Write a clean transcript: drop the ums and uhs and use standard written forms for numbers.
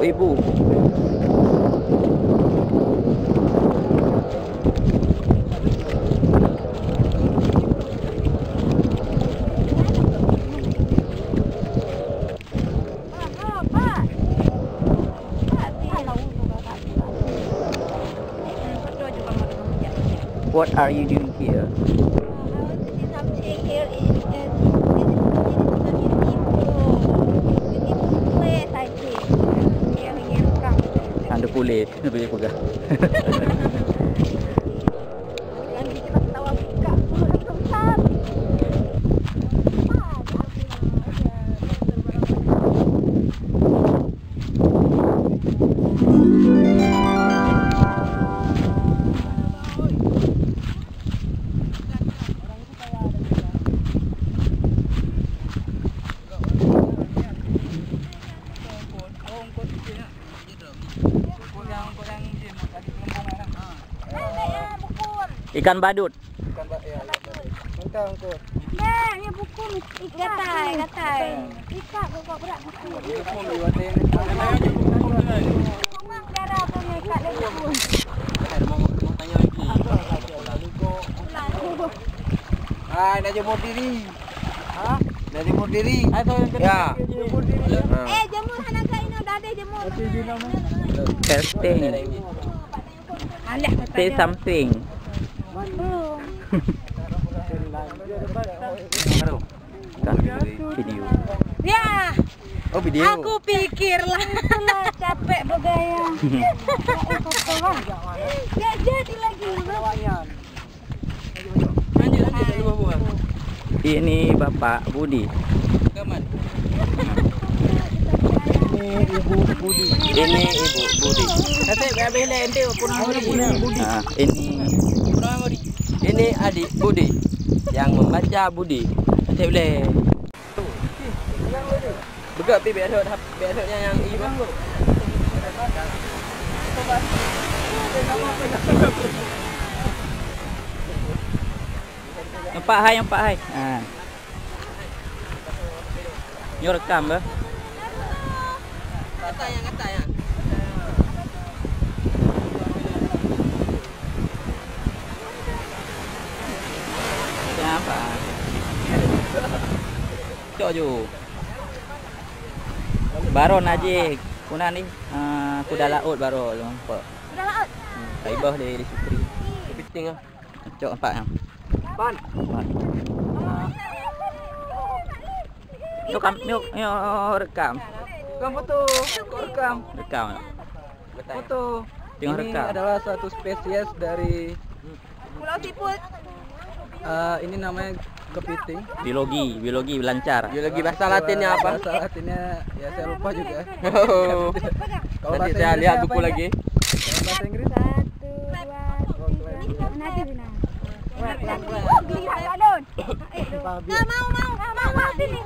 ibu-ibu. What are you doing here? Ada kulit, lebih pegang. Ikan badut. Ikan badut ya. Minta angkut. Nah, ni buku gatai. Ikat kau berat buku. Buku liwatin. Memang darah pun ikat lagi pun. Mau tanya lagi. Ah, dah jemur diri. Ha? Dah jemur diri. Ya. Jemur anak kau ini dah ada jemur. Testing. Say something. Video. Ya. Oh, video. Aku pikirlah capek bergaya. Gak jadi lagi. Ini Bapak Budi. Ini Ibu Budi. Ini Ibu Budi. Nah, Ini adik Budi yang membaca Budi. Nanti boleh. Begak pi biasanya yang ibu. Nampak hai. Ha. Ni rekam ke? Kata yang. Kenapa? Cok ju. Baron aja. Kuna ni kuda laut baru nampak. Kuda laut. Taibah dia di Supri. Kepiting ah. Cok nampak yang. Pan. Yuk rekam. Rekam foto. Rekam. Rekam. Foto. Tengok Ini rekam. adalah satu spesies dari Pulau Siput. ini namanya kepiting. Biologi lancar. Biologi bahasa Latinnya apa? Bahasa Latinnya ya saya lupa juga. Oh. Kalau Nanti bahasa saya Inggris lihat apa buku ini? lagi. Kalau bahasa Inggris? 1, 2, 3. Nanti Bina. Geli tak ada. Mau sini.